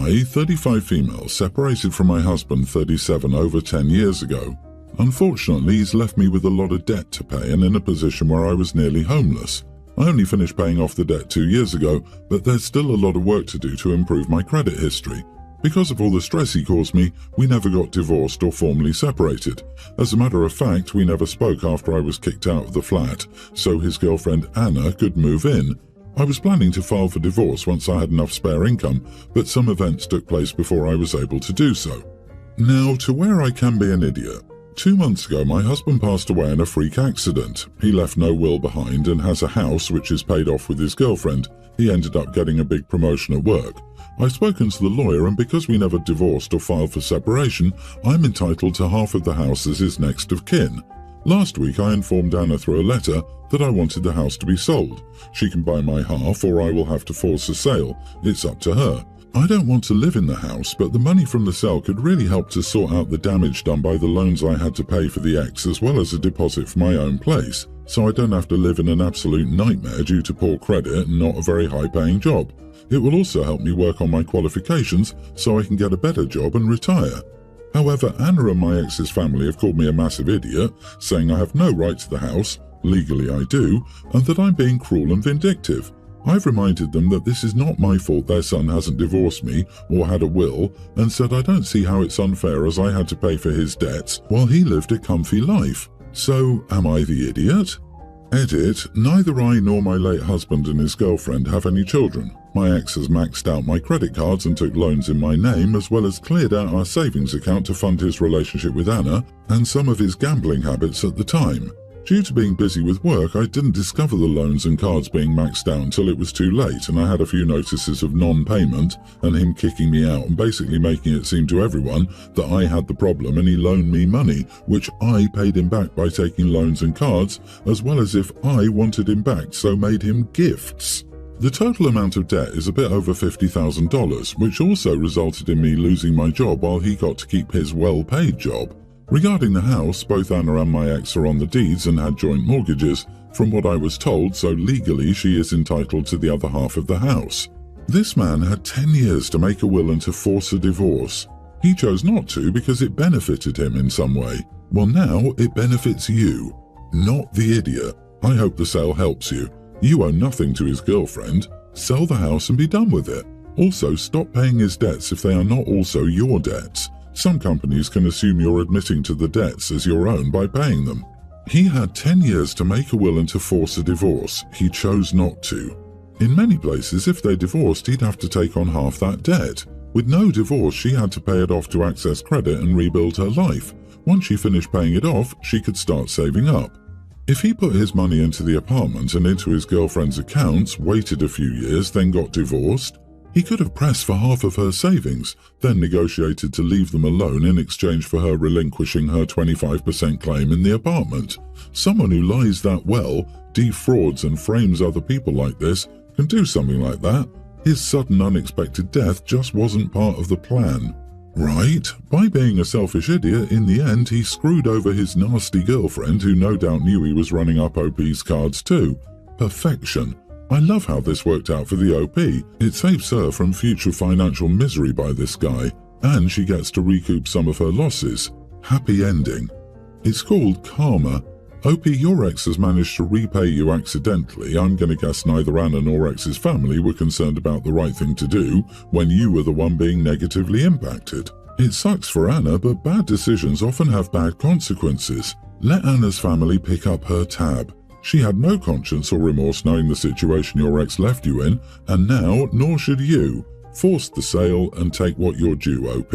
I, 35 female, separated from my husband, 37, over 10 years ago. Unfortunately, he's left me with a lot of debt to pay and in a position where I was nearly homeless. I only finished paying off the debt 2 years ago, but there's still a lot of work to do to improve my credit history. Because of all the stress he caused me, we never got divorced or formally separated. As a matter of fact, we never spoke after I was kicked out of the flat, so his girlfriend Anna could move in. I was planning to file for divorce once I had enough spare income, but some events took place before I was able to do so. Now, to where I can be an idiot. 2 months ago, my husband passed away in a freak accident. He left no will behind and has a house which is paid off with his girlfriend. He ended up getting a big promotion at work. I've spoken to the lawyer, and because we never divorced or filed for separation, I'm entitled to half of the house as his next of kin. Last week, I informed Anna through a letter that I wanted the house to be sold. She can buy my half, or I will have to force a sale. It's up to her. I don't want to live in the house, but the money from the sale could really help to sort out the damage done by the loans I had to pay for the ex, as well as a deposit for my own place, so I don't have to live in an absolute nightmare due to poor credit and not a very high-paying job. It will also help me work on my qualifications so I can get a better job and retire. However, Anna and my ex's family have called me a massive idiot, saying I have no right to the house, legally I do, and that I'm being cruel and vindictive. I've reminded them that this is not my fault their son hasn't divorced me or had a will, and said I don't see how it's unfair as I had to pay for his debts while he lived a comfy life. So, am I the idiot? Edit, neither I nor my late husband and his girlfriend have any children. My ex has maxed out my credit cards and took loans in my name, as well as cleared out our savings account to fund his relationship with Anna and some of his gambling habits at the time. Due to being busy with work, I didn't discover the loans and cards being maxed out until it was too late, and I had a few notices of non-payment and him kicking me out and basically making it seem to everyone that I had the problem and he loaned me money, which I paid him back by taking loans and cards, as well as if I wanted him back, so made him gifts. The total amount of debt is a bit over $50,000, which also resulted in me losing my job while he got to keep his well-paid job. Regarding the house, both Anna and my ex are on the deeds and had joint mortgages, from what I was told, so legally she is entitled to the other half of the house. This man had 10 years to make a will and to force a divorce. He chose not to because it benefited him in some way. Well, now it benefits you, not the idiot. I hope the sale helps you. You owe nothing to his girlfriend. Sell the house and be done with it. Also, stop paying his debts if they are not also your debts. Some companies can assume you're admitting to the debts as your own by paying them. He had 10 years to make a will and to force a divorce. He chose not to. In many places, if they divorced, he'd have to take on half that debt. With no divorce, she had to pay it off to access credit and rebuild her life. Once she finished paying it off, she could start saving up. If he put his money into the apartment and into his girlfriend's accounts, waited a few years, then got divorced, he could have pressed for half of her savings, then negotiated to leave them alone in exchange for her relinquishing her 25% claim in the apartment. Someone who lies that well, defrauds and frames other people like this, can do something like that. His sudden unexpected death just wasn't part of the plan. Right? By being a selfish idiot, in the end he screwed over his nasty girlfriend who no doubt knew he was running up OP's cards too. Perfection. I love how this worked out for the OP. It saves her from future financial misery by this guy, and she gets to recoup some of her losses. Happy ending. It's called karma. OP, your ex has managed to repay you accidentally. I'm gonna guess neither Anna nor ex's family were concerned about the right thing to do when you were the one being negatively impacted. It sucks for Anna, but bad decisions often have bad consequences. Let Anna's family pick up her tab. She had no conscience or remorse knowing the situation your ex left you in, and now nor should you. Force the sale and take what you're due, OP.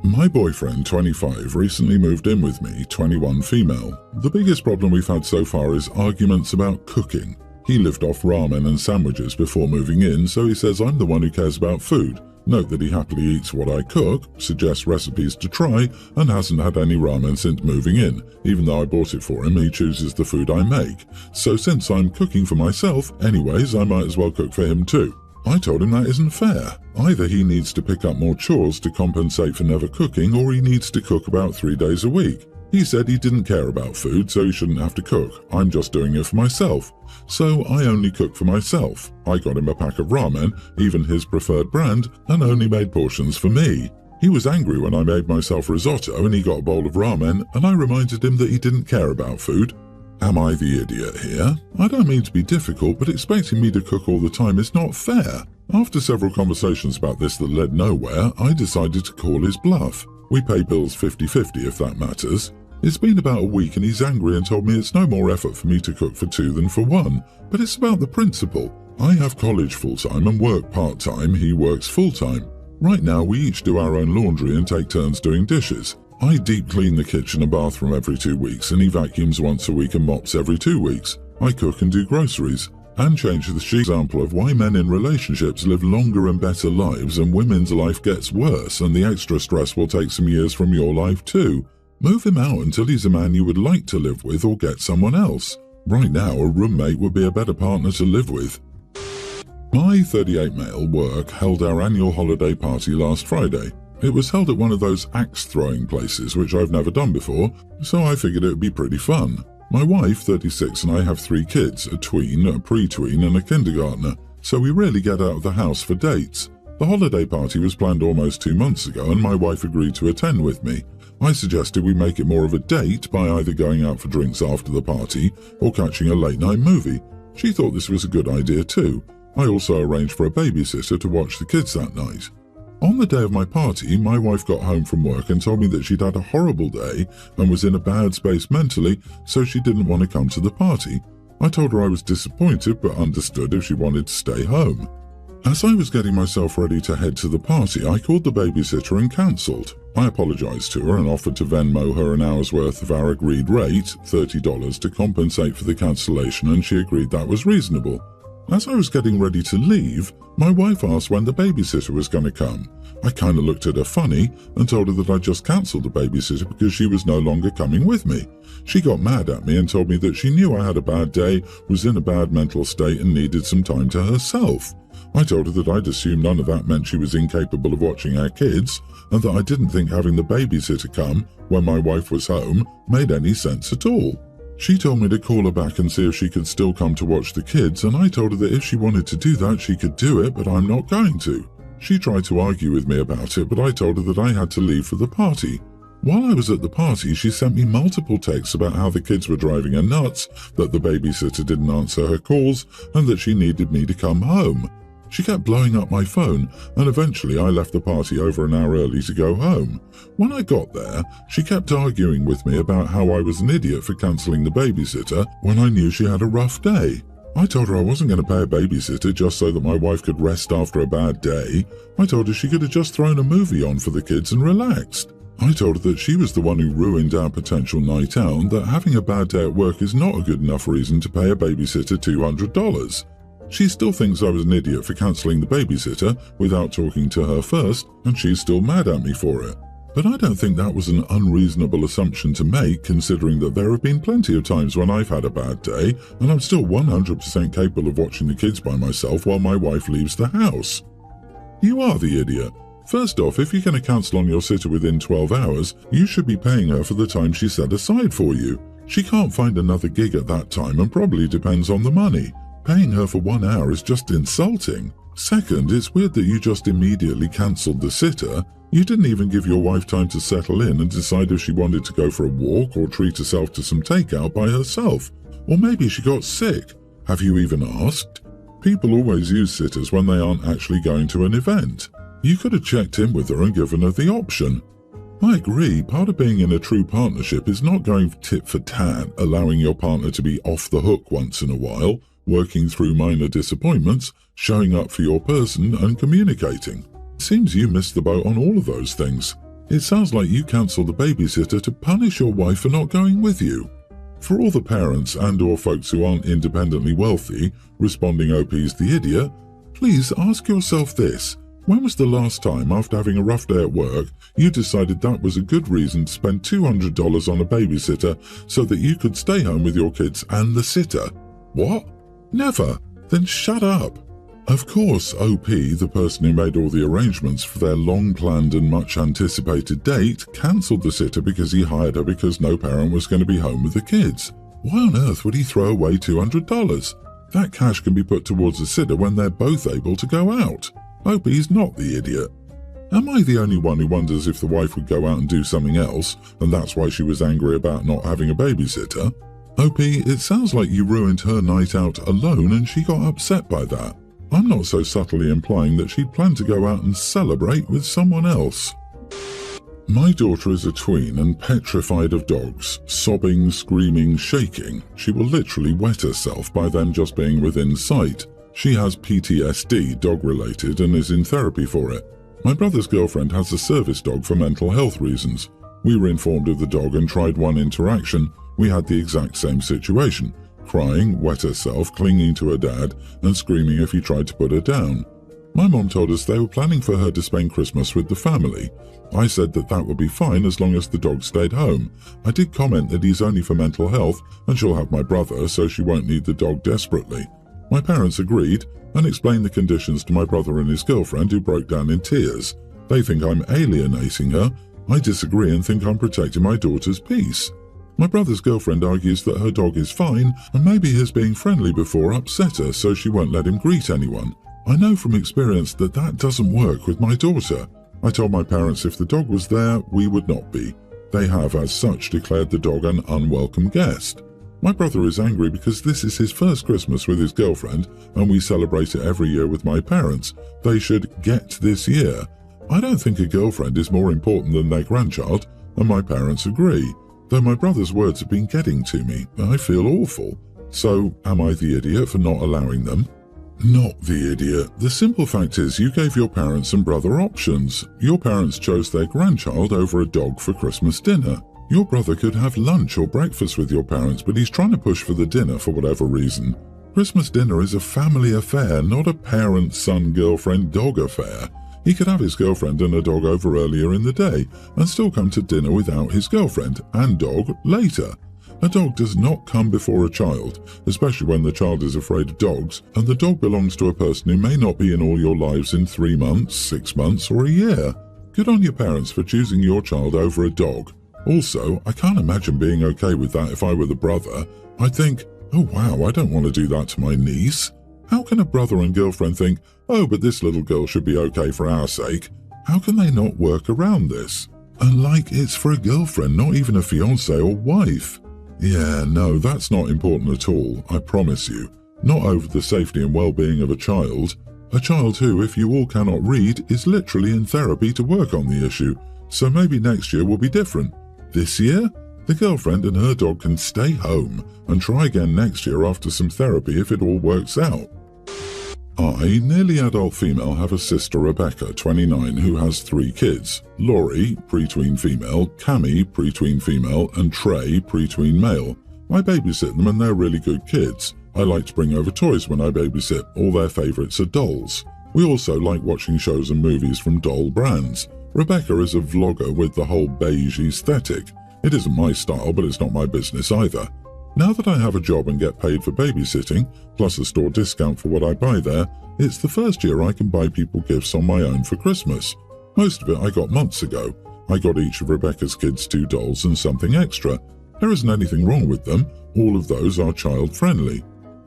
My boyfriend, 25, recently moved in with me, 21 female. The biggest problem we've had so far is arguments about cooking. He lived off ramen and sandwiches before moving in, so he says I'm the one who cares about food. Note that he happily eats what I cook, suggests recipes to try, and hasn't had any ramen since moving in. Even though I bought it for him, he chooses the food I make. So since I'm cooking for myself, anyways, I might as well cook for him too. I told him that isn't fair. Either he needs to pick up more chores to compensate for never cooking, or he needs to cook about 3 days a week. He said he didn't care about food, so he shouldn't have to cook. I'm just doing it for myself. So I only cook for myself. I got him a pack of ramen, even his preferred brand, and only made portions for me. He was angry when I made myself risotto and he got a bowl of ramen, and I reminded him that he didn't care about food. Am I the idiot here? I don't mean to be difficult, but expecting me to cook all the time is not fair. After several conversations about this that led nowhere, I decided to call his bluff. We pay bills 50-50 if that matters. It's been about a week and he's angry and told me it's no more effort for me to cook for two than for one. But it's about the principle. I have college full-time and work part-time, he works full-time. Right now we each do our own laundry and take turns doing dishes. I deep clean the kitchen and bathroom every 2 weeks and he vacuums once a week and mops every 2 weeks. I cook and do groceries. And change the sheet example of why men in relationships live longer and better lives and women's life gets worse and the extra stress will take some years from your life too. Move him out until he's a man you would like to live with or get someone else. Right now a roommate would be a better partner to live with. My 38 male work held our annual holiday party last Friday. It was held at one of those axe throwing places which I've never done before, so I figured it would be pretty fun. My wife, 36, and I have 3 kids, a tween, a pre-tween and a kindergartner, so we rarely get out of the house for dates. The holiday party was planned almost 2 months ago and my wife agreed to attend with me. I suggested we make it more of a date by either going out for drinks after the party or catching a late-night movie. She thought this was a good idea too. I also arranged for a babysitter to watch the kids that night. On the day of my party, my wife got home from work and told me that she'd had a horrible day and was in a bad space mentally, so she didn't want to come to the party. I told her I was disappointed but understood if she wanted to stay home. As I was getting myself ready to head to the party, I called the babysitter and cancelled. I apologised to her and offered to Venmo her an hour's worth of our agreed rate, $30, to compensate for the cancellation, and she agreed that was reasonable. As I was getting ready to leave, my wife asked when the babysitter was going to come. I kind of looked at her funny and told her that I just cancelled the babysitter because she was no longer coming with me. She got mad at me and told me that she knew I had a bad day, was in a bad mental state and needed some time to herself. I told her that I'd assumed none of that meant she was incapable of watching our kids and that I didn't think having the babysitter come when my wife was home made any sense at all. She told me to call her back and see if she could still come to watch the kids, and I told her that if she wanted to do that, she could do it, but I'm not going to. She tried to argue with me about it, but I told her that I had to leave for the party. While I was at the party, she sent me multiple texts about how the kids were driving her nuts, that the babysitter didn't answer her calls, and that she needed me to come home. She kept blowing up my phone, and eventually I left the party over an hour early to go home. When I got there, she kept arguing with me about how I was an idiot for cancelling the babysitter when I knew she had a rough day. I told her I wasn't going to pay a babysitter just so that my wife could rest after a bad day. I told her she could have just thrown a movie on for the kids and relaxed. I told her that she was the one who ruined our potential night out and that having a bad day at work is not a good enough reason to pay a babysitter $200. She still thinks I was an idiot for cancelling the babysitter without talking to her first, and she's still mad at me for it. But I don't think that was an unreasonable assumption to make, considering that there have been plenty of times when I've had a bad day, and I'm still 100% capable of watching the kids by myself while my wife leaves the house. You are the idiot. First off, if you're going to cancel on your sitter within 12 hours, you should be paying her for the time she set aside for you. She can't find another gig at that time and probably depends on the money. Paying her for 1 hour is just insulting. Second, it's weird that you just immediately cancelled the sitter. You didn't even give your wife time to settle in and decide if she wanted to go for a walk or treat herself to some takeout by herself. Or maybe she got sick. Have you even asked? People always use sitters when they aren't actually going to an event. You could have checked in with her and given her the option. I agree, part of being in a true partnership is not going tit for tat, allowing your partner to be off the hook once in a while, working through minor disappointments, showing up for your person, and communicating. It seems you missed the boat on all of those things. It sounds like you cancelled the babysitter to punish your wife for not going with you. For all the parents and/or folks who aren't independently wealthy, responding OP's the idiot, please ask yourself this. When was the last time, after having a rough day at work, you decided that was a good reason to spend $200 on a babysitter so that you could stay home with your kids and the sitter? What? Never. Then shut up. Of course, OP, the person who made all the arrangements for their long-planned and much-anticipated date, cancelled the sitter because he hired her because no parent was going to be home with the kids. Why on earth would he throw away $200? That cash can be put towards a sitter when they're both able to go out. OP's not the idiot. Am I the only one who wonders if the wife would go out and do something else, and that's why she was angry about not having a babysitter? OP, it sounds like you ruined her night out alone and she got upset by that. I'm not so subtly implying that she'd planned to go out and celebrate with someone else. My daughter is a tween and petrified of dogs, sobbing, screaming, shaking. She will literally wet herself by them just being within sight. She has PTSD, dog-related, and is in therapy for it. My brother's girlfriend has a service dog for mental health reasons. We were informed of the dog and tried one interaction. We had the exact same situation. Crying, wet herself, clinging to her dad, and screaming if he tried to put her down. My mom told us they were planning for her to spend Christmas with the family. I said that would be fine as long as the dog stayed home. I did comment that he's only for mental health and she'll have my brother so she won't need the dog desperately. My parents agreed and explained the conditions to my brother and his girlfriend, who broke down in tears. They think I'm alienating her. I disagree and think I'm protecting my daughter's peace. My brother's girlfriend argues that her dog is fine and maybe his being friendly before upset her so she won't let him greet anyone. I know from experience that doesn't work with my daughter. I told my parents if the dog was there, we would not be. They have as such declared the dog an unwelcome guest. My brother is angry because this is his first Christmas with his girlfriend and we celebrate it every year with my parents. They should get this year. I don't think a girlfriend is more important than their grandchild, and my parents agree. Though my brother's words have been getting to me, I feel awful. So, am I the idiot for not allowing them? Not the idiot. The simple fact is you gave your parents and brother options. Your parents chose their grandchild over a dog for Christmas dinner. Your brother could have lunch or breakfast with your parents, but he's trying to push for the dinner for whatever reason. Christmas dinner is a family affair, not a parent, son, girlfriend, dog affair. He could have his girlfriend and a dog over earlier in the day and still come to dinner without his girlfriend and dog later. A dog does not come before a child, especially when the child is afraid of dogs, and the dog belongs to a person who may not be in all your lives in 3 months, 6 months, or a year. Good on your parents for choosing your child over a dog. Also, I can't imagine being okay with that if I were the brother. I'd think, oh wow, I don't want to do that to my niece. How can a brother and girlfriend think, oh, but this little girl should be okay for our sake? How can they not work around this? And like it's for a girlfriend, not even a fiancé or wife. Yeah, no, that's not important at all, I promise you. Not over the safety and well-being of a child. A child who, if you all cannot read, is literally in therapy to work on the issue. So maybe next year will be different. This year, the girlfriend and her dog can stay home and try again next year after some therapy if it all works out. I, nearly adult female, have a sister Rebecca, 29, who has 3 kids. Laurie, pre-tween female, Cammy, pre-tween female, and Trey, pre-tween male. I babysit them and they're really good kids. I like to bring over toys when I babysit. All their favourites are dolls. We also like watching shows and movies from doll brands. Rebecca is a vlogger with the whole beige aesthetic. It isn't my style, but it's not my business either. Now that I have a job and get paid for babysitting, plus a store discount for what I buy there, it's the first year I can buy people gifts on my own for Christmas. Most of it I got months ago. I got each of Rebecca's kids 2 dolls and something extra. There isn't anything wrong with them. All of those are child-friendly.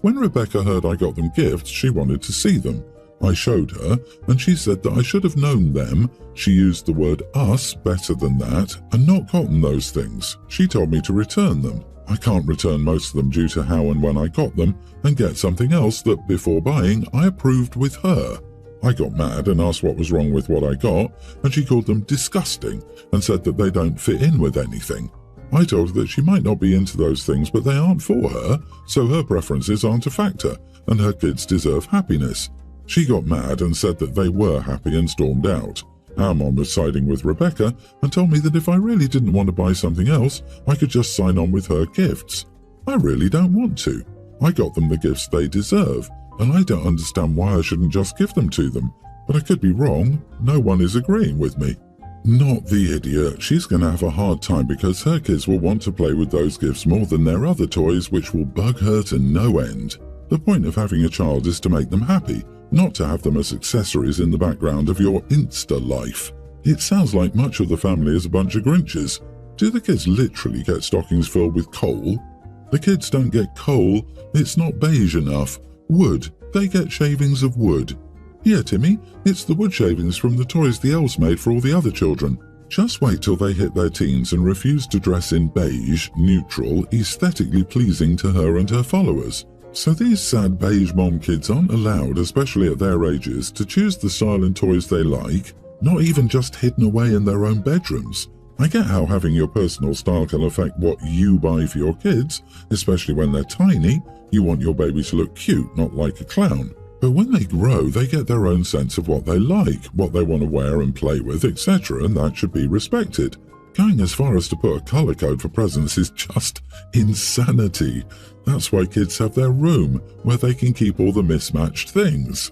When Rebecca heard I got them gifts, she wanted to see them. I showed her, and she said that I should have known them. She used the word us better than that, and not gotten those things. She told me to return them. I can't return most of them due to how and when I got them, and get something else that, before buying, I approved with her. I got mad and asked what was wrong with what I got, and she called them disgusting and said that they don't fit in with anything. I told her that she might not be into those things, but they aren't for her, so her preferences aren't a factor, and her kids deserve happiness. She got mad and said that they were happy and stormed out. Our mom was siding with Rebecca and told me that if I really didn't want to buy something else, I could just sign on with her gifts. I really don't want to. I got them the gifts they deserve, and I don't understand why I shouldn't just give them to them. But I could be wrong. No one is agreeing with me. Not the idiot. She's going to have a hard time because her kids will want to play with those gifts more than their other toys, which will bug her to no end. The point of having a child is to make them happy, not to have them as accessories in the background of your Insta life. It sounds like much of the family is a bunch of Grinches. Do the kids literally get stockings filled with coal? The kids don't get coal, it's not beige enough. Wood, they get shavings of wood. Yeah, Timmy, it's the wood shavings from the toys the elves made for all the other children. Just wait till they hit their teens and refuse to dress in beige, neutral, aesthetically pleasing to her and her followers. So these sad beige mom kids aren't allowed, especially at their ages, to choose the style and toys they like, not even just hidden away in their own bedrooms. I get how having your personal style can affect what you buy for your kids, especially when they're tiny. You want your baby to look cute, not like a clown. But when they grow, they get their own sense of what they like, what they want to wear and play with, etc., and that should be respected. Going as far as to put a color code for presents is just insanity. That's why kids have their room, where they can keep all the mismatched things.